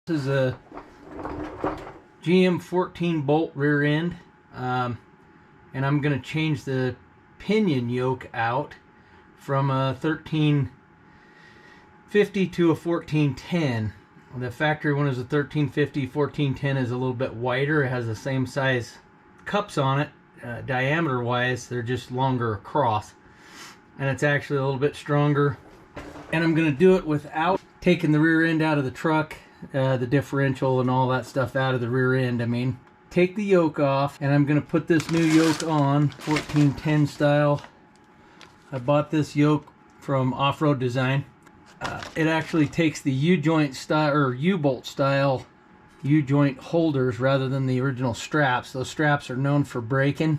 This is a GM 14 bolt rear end, and I'm going to change the pinion yoke out from a 1350 to a 1410. The factory one is a 1350. 1410 is a little bit wider. It has the same size cups on it, diameter wise. They're just longer across, and it's actually a little bit stronger. And I'm going to do it without taking the rear end out of the truck, the differential and all that stuff out of the rear end. I mean, take the yoke off, and I'm going to put this new yoke on, 1410 style. I bought this yoke from Off-Road Design. It actually takes the U-joint style, or U-bolt style U-joint holders rather than the original straps. Those straps are known for breaking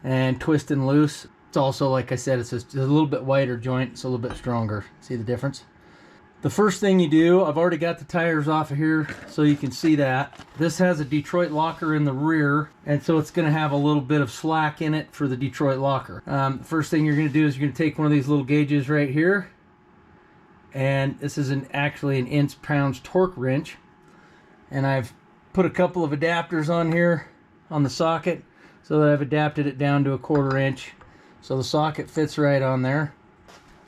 and twisting loose. It's also, like I said, it's a little bit wider joint. It's a little bit stronger. See the difference? The first thing you do, I've already got the tires off of here so you can see that. This has a Detroit locker in the rear, and so it's going to have a little bit of slack in it for the Detroit locker. The first thing you're going to do is you're going to take one of these little gauges right here, and this is actually an inch-pounds torque wrench, and I've put a couple of adapters on here on the socket so that I've adapted it down to a 1/4 inch, so the socket fits right on there.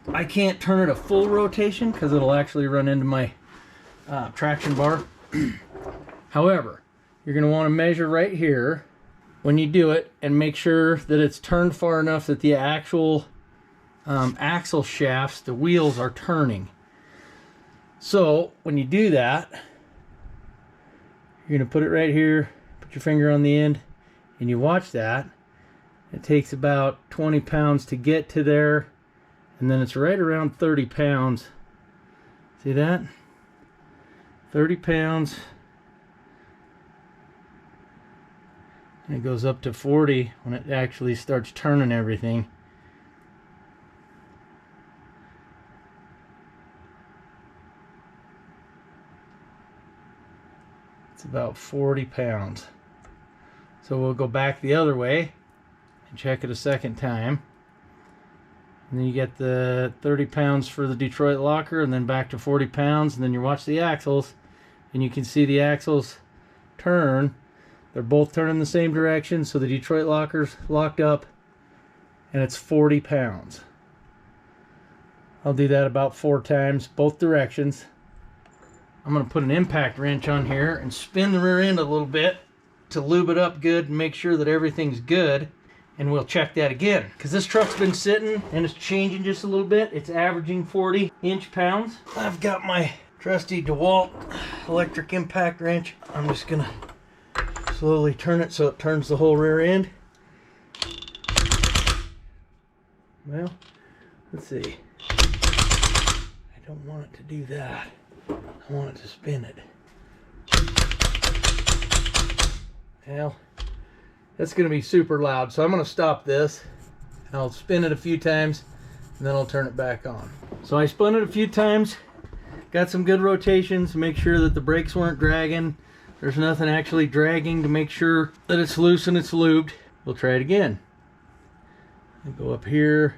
I can't turn it a full rotation because it'll actually run into my traction bar. However, you're going to want to measure right here when you do it and make sure that it's turned far enough that the actual axle shafts, the wheels, are turning. So when you do that, you're going to put it right here, put your finger on the end, and you watch that. It takes about 20 pounds to get to there. And then it's right around 30 pounds. See that? 30 pounds. And it goes up to 40 when it actually starts turning everything. It's about 40 pounds. So we'll go back the other way and check it a second time. And then you get the 30 pounds for the Detroit locker, and then back to 40 pounds, and then you watch the axles, and you can see the axles turn. They're both turning the same direction, so the Detroit locker's locked up, and it's 40 pounds. I'll do that about 4 times, both directions. I'm going to put an impact wrench on here and spin the rear end a little bit to lube it up good and make sure that everything's good. And we'll check that again, because this truck's been sitting and it's changing just a little bit. It's averaging 40 inch-pounds. I've got my trusty DeWalt electric impact wrench. I'm just gonna slowly turn it so it turns the whole rear end. Well, let's see. I don't want it to do that. I want it to spin it. Well, that's going to be super loud, so I'm going to stop this. I'll spin it a few times, and then I'll turn it back on. So I spun it a few times, got some good rotations to make sure that the brakes weren't dragging. There's nothing actually dragging to make sure that it's loose and it's lubed. We'll try it again. I'll go up here.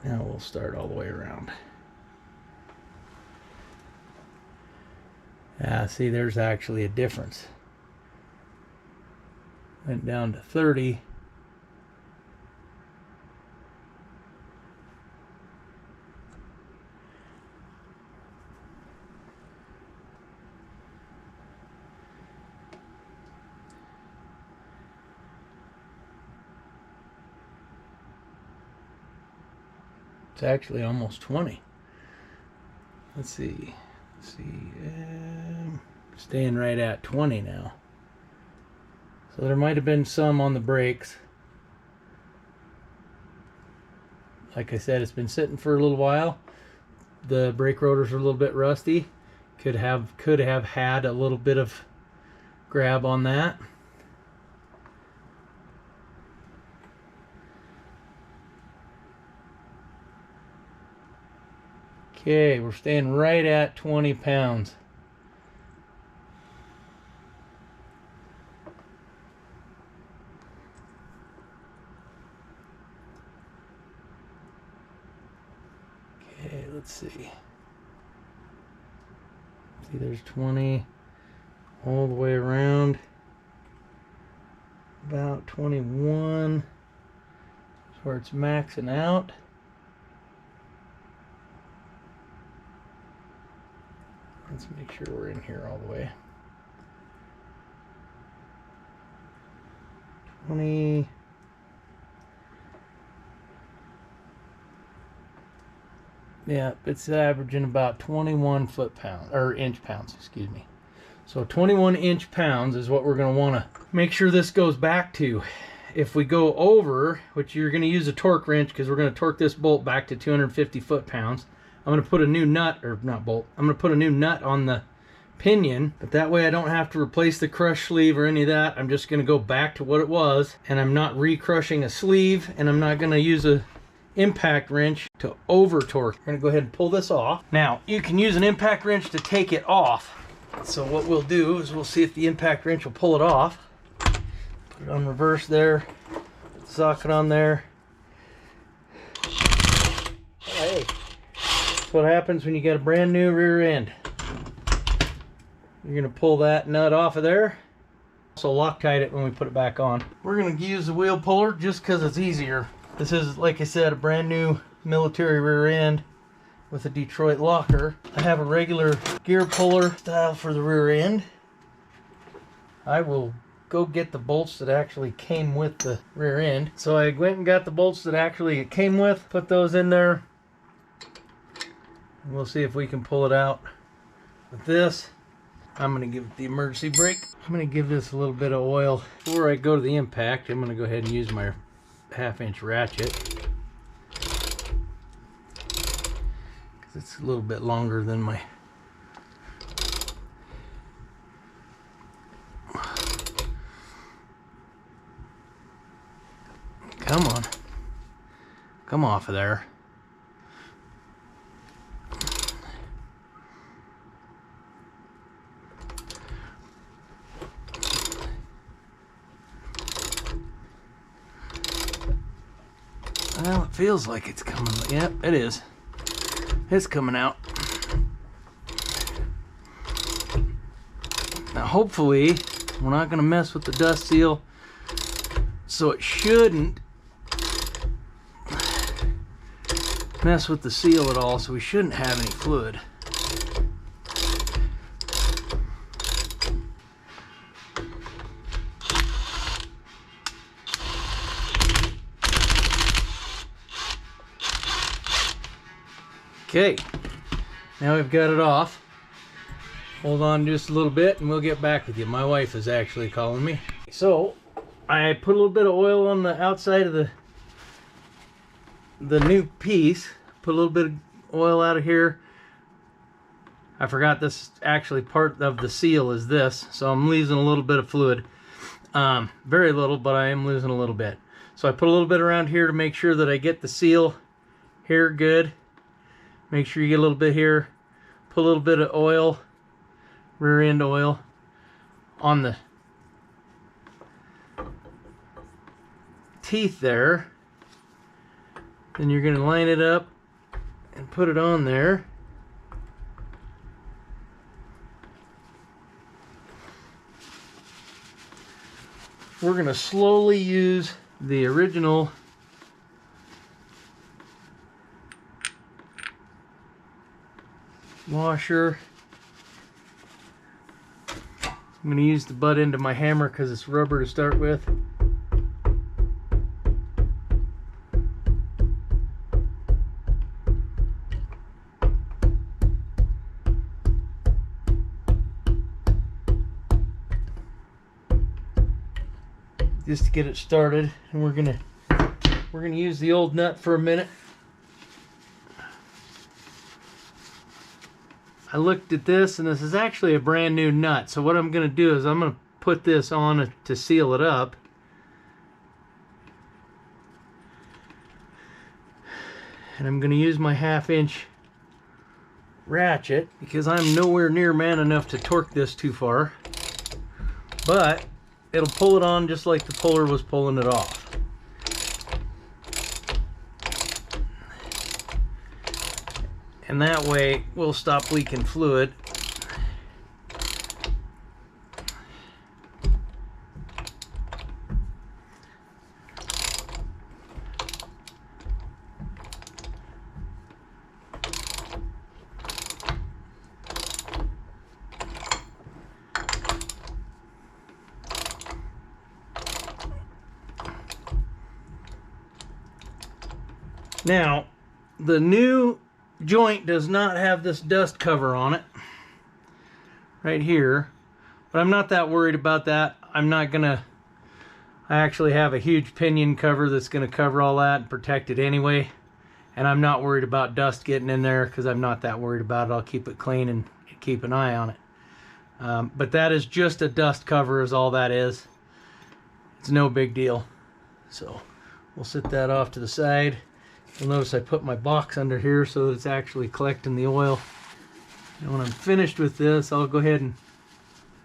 Now we'll start all the way around. See, there's actually a difference. Went down to 30. It's actually almost 20. Let's see. Staying right at 20 now. So there might have been some on the brakes. Like I said, it's been sitting for a little while. The brake rotors are a little bit rusty. Could have had a little bit of grab on that. Okay, we're staying right at 20 pounds. Okay, let's see. See, there's 20 all the way around. About 21 is where it's maxing out. Let's make sure we're in here all the way. 20. Yeah, it's averaging about 21 foot-pounds, or inch-pounds, excuse me. So 21 inch-pounds is what we're going to want to make sure this goes back to. If we go over, which you're going to use a torque wrench because we're going to torque this bolt back to 250 foot-pounds. I'm going to put a new nut, or not bolt, I'm going to put a new nut on the pinion, but that way I don't have to replace the crush sleeve or any of that. I'm just going to go back to what it was, and I'm not re-crushing a sleeve, and I'm not going to use a impact wrench to over torque. We're going to go ahead and pull this off. Now, you can use an impact wrench to take it off. So what we'll do is we'll see if the impact wrench will pull it off. Put it on reverse there, put the socket on there. Hey, that's what happens when you get a brand new rear end. You're going to pull that nut off of there. So Loctite it when we put it back on. We're going to use the wheel puller just because it's easier. This is, like I said, a brand new military rear end with a Detroit locker. I have a regular gear puller style for the rear end. I will go get the bolts that actually came with the rear end. So I went and got the bolts that actually it came with, put those in there. And we'll see if we can pull it out with this. I'm going to give it the emergency brake. I'm going to give this a little bit of oil. Before I go to the impact, I'm going to go ahead and use my 1/2-inch ratchet. Because it's a little bit longer than my... Come on. Come off of there. Well, it feels like it's coming. Yep, it is. It's coming out. Now, hopefully, we're not going to mess with the dust seal, so it shouldn't mess with the seal at all, so we shouldn't have any fluid. Okay, now we've got it off. Hold on just a little bit and we'll get back with you. My wife is actually calling me. So, I put a little bit of oil on the outside of the new piece. Put a little bit of oil out of here. I forgot this actually part of the seal is this, so I'm losing a little bit of fluid. Very little, but I am losing a little bit. So I put a little bit around here to make sure that I get the seal here good. Make sure you get a little bit here. Put a little bit of oil, rear end oil, on the teeth there. Then you're going to line it up and put it on there. We're going to slowly use the original washer. I'm going to use the butt end of my hammer because it's rubber to start with. Just to get it started, and we're gonna use the old nut for a minute. I looked at this, and this is actually a brand new nut. So what I'm going to do is I'm going to put this on to seal it up. And I'm going to use my 1/2-inch ratchet because I'm nowhere near man enough to torque this too far. But it'll pull it on just like the puller was pulling it off. And that way we'll stop leaking fluid. Now, the new joint does not have this dust cover on it right here, but I'm not that worried about that. I actually have a huge pinion cover that's going to cover all that and protect it anyway, and I'm not worried about dust getting in there because I'm not that worried about it. I'll keep it clean and keep an eye on it. But that is just a dust cover is all that is. It's no big deal. So we'll set that off to the side. You'll notice I put my box under here so that it's actually collecting the oil. And when I'm finished with this, I'll go ahead and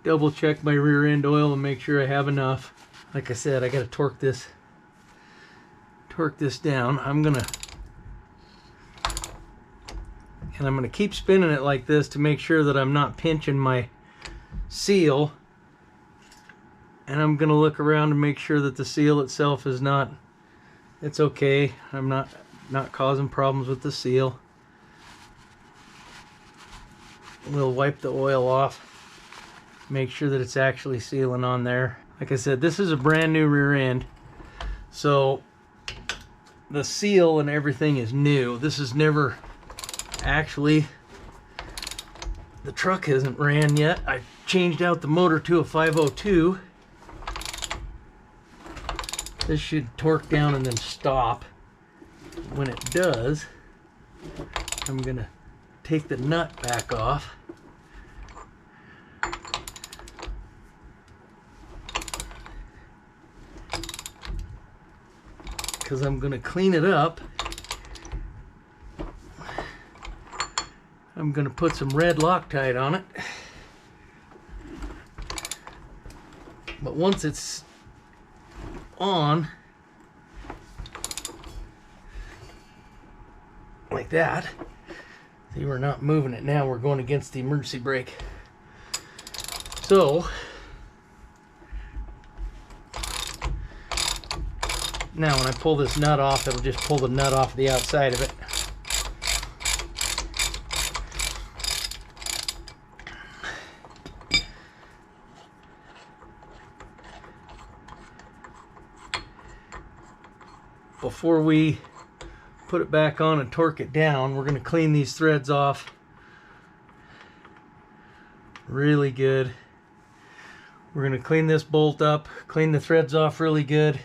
double check my rear end oil and make sure I have enough. Like I said, I got to torque this down. I'm gonna keep spinning it like this to make sure that I'm not pinching my seal. And I'm gonna look around to make sure that the seal itself is not, it's okay. I'm not causing problems with the seal. We'll wipe the oil off, make sure that it's actually sealing on there. Like I said, this is a brand new rear end, so the seal and everything is new. This is never actually, the truck hasn't ran yet. I changed out the motor to a 502. This should torque down and then stop. When it does, I'm gonna take the nut back off. Because I'm gonna clean it up. I'm gonna put some red Loctite on it. But once it's on like that, see, we're not moving it now, we're going against the emergency brake. So now when I pull this nut off, it'll just pull the nut off the outside of it. Before we put it back on and torque it down, we're going to clean these threads off really good. We're going to clean this bolt up, clean the threads off really good,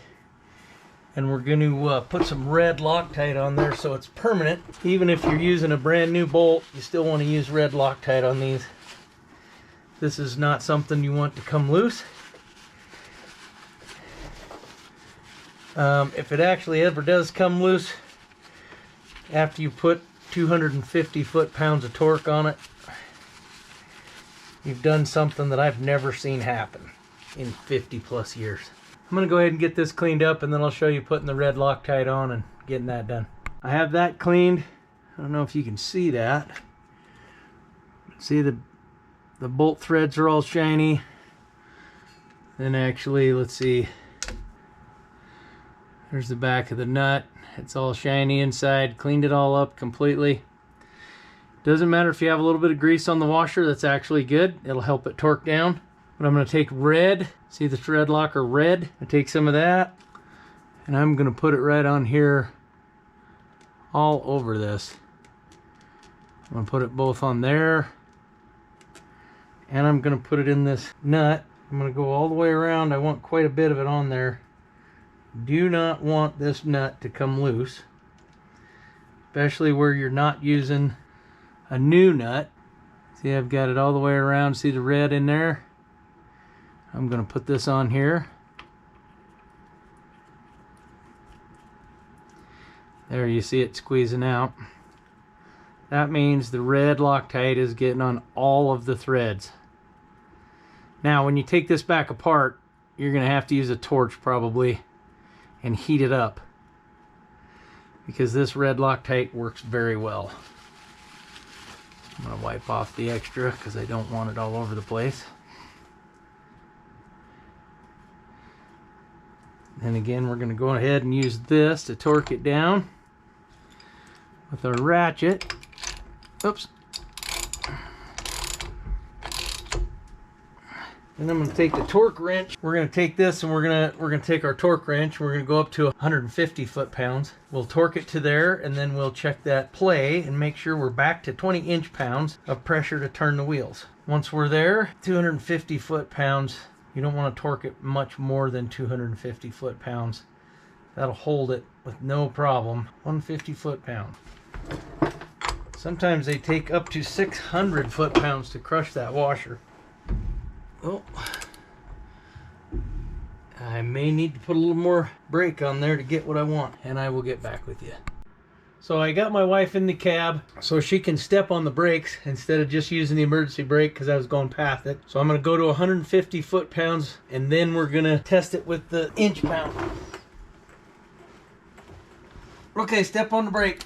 and we're going to put some red Loctite on there so it's permanent. Even if you're using a brand new bolt, you still want to use red Loctite on these. This is not something you want to come loose. If it actually ever does come loose after you put 250 foot-pounds of torque on it, you've done something that I've never seen happen in 50 plus years. I'm going to go ahead and get this cleaned up, and then I'll show you putting the red Loctite on and getting that done. I have that cleaned. I don't know if you can see that. See, the bolt threads are all shiny. Then actually, let's see. There's the back of the nut. It's all shiny inside. Cleaned it all up completely. Doesn't matter if you have a little bit of grease on the washer. That's actually good. It'll help it torque down. But I'm going to take red. See the thread locker red? I take some of that, and I'm going to put it right on here all over this. I'm going to put it both on there, and I'm going to put it in this nut. I'm going to go all the way around. I want quite a bit of it on there. Do not want this nut to come loose, especially where you're not using a new nut. See, I've got it all the way around. See the red in there? I'm going to put this on here. There, you see it squeezing out. That means the red Loctite is getting on all of the threads. Now, when you take this back apart, you're going to have to use a torch probably and heat it up, because this red Loctite works very well. I'm going to wipe off the extra because I don't want it all over the place. And again, we're going to go ahead and use this to torque it down with our ratchet. Oops. And I'm going to take the torque wrench. We're going to take this and we're going to take our torque wrench. We're going to go up to 150 foot-pounds. We'll torque it to there, and then we'll check that play and make sure we're back to 20 inch-pounds of pressure to turn the wheels. Once we're there, 250 foot-pounds. You don't want to torque it much more than 250 foot-pounds. That'll hold it with no problem. 150 foot-pound. Sometimes they take up to 600 foot-pounds to crush that washer. Oh, I may need to put a little more brake on there to get what I want, and I will get back with you. So I got my wife in the cab so she can step on the brakes instead of just using the emergency brake because I was going past it. So I'm going to go to 150 foot-pounds, and then we're going to test it with the inch-pound. Okay, step on the brake.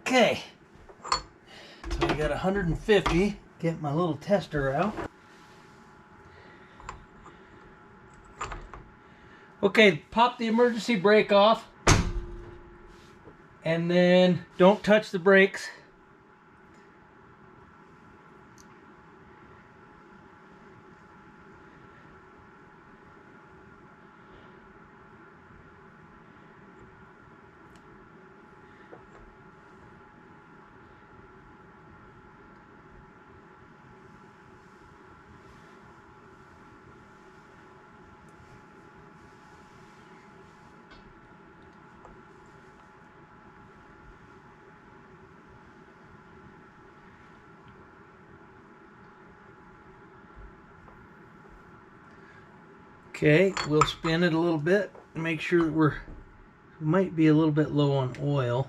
Okay, so I got 150. Get my little tester out. Okay, pop the emergency brake off, and then don't touch the brakes. Okay, we'll spin it a little bit and make sure that we might be a little bit low on oil.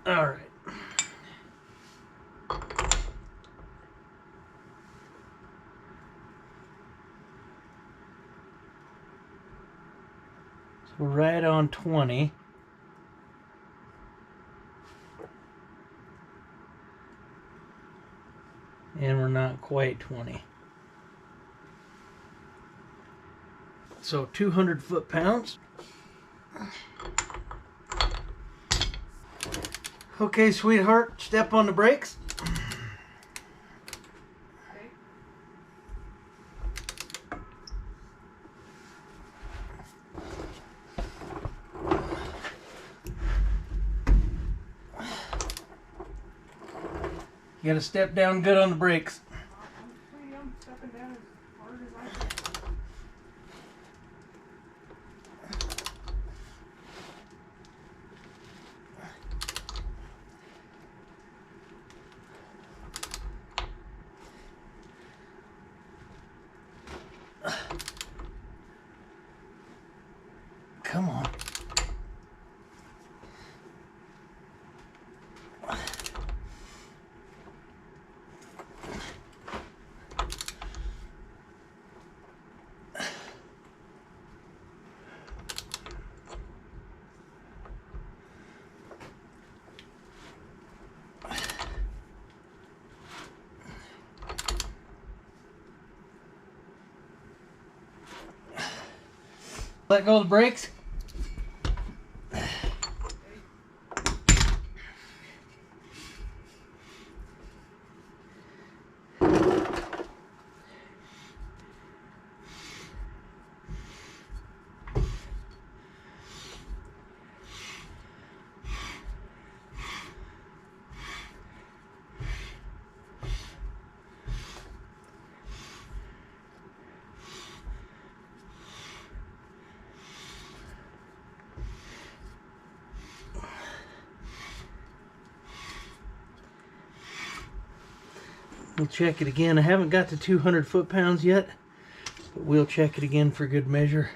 All right. So right on 20. And we're not quite 20. So 200 foot-pounds. Okay, sweetheart, step on the brakes. You gotta step down good on the brakes. I'm stepping down as hard as I can. Come on. Let go of the brakes. We'll check it again. I haven't got to 200 foot-pounds yet, but we'll check it again for good measure.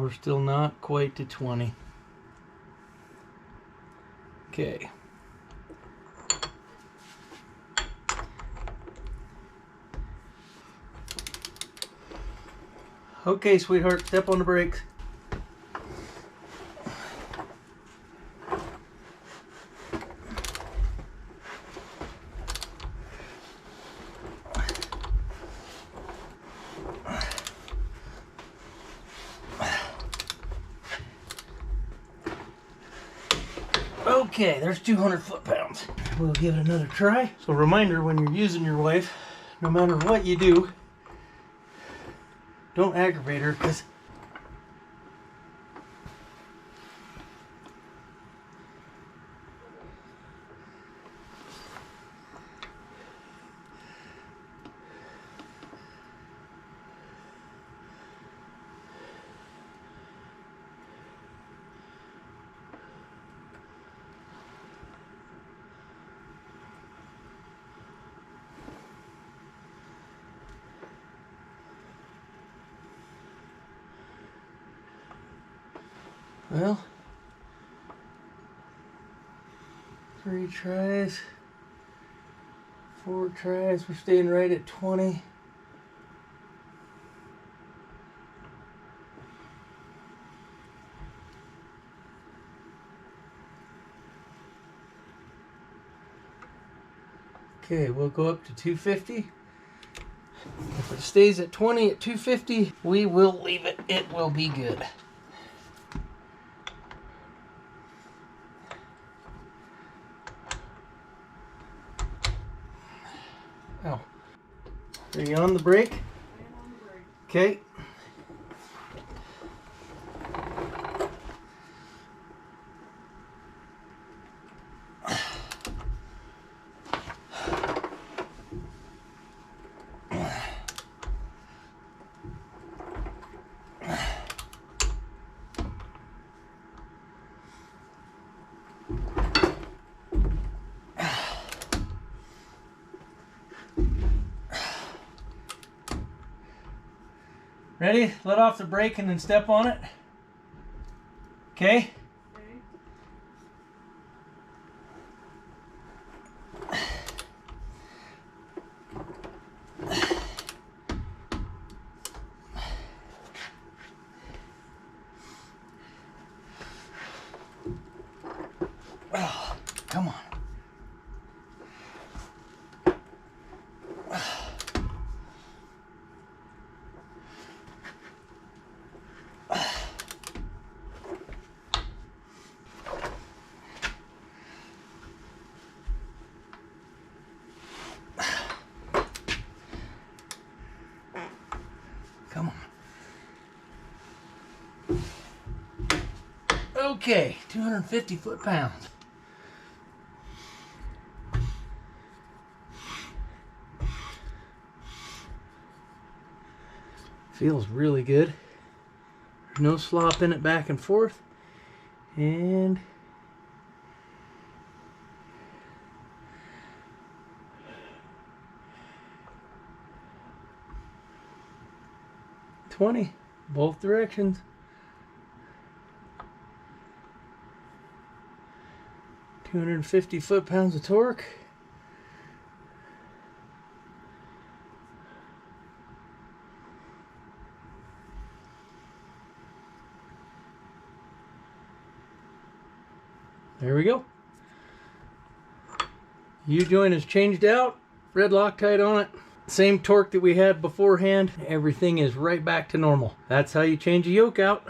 we're still not quite to 20. Okay. Okay, sweetheart, step on the brakes. Okay, there's 200 foot-pounds. We'll give it another try. So reminder, when you're using your wife, no matter what you do, don't aggravate her, because well, 3 tries, 4 tries, we're staying right at 20. Okay, we'll go up to 250. If it stays at 20 at 250, we will leave it. It will be good. Oh. Are you on the brake? I am on the brake. Okay. Ready? Let off the brake and then step on it. Okay? Okay. Oh, come on. Come on. Okay, 250 foot-pounds. Feels really good. There's no slop in it back and forth. And $20, both directions. $250 foot-pounds of torque. There we go. U-joint is changed out, red Loctite on it. Same torque that we had beforehand. Everything is right back to normal. That's how you change a yoke out.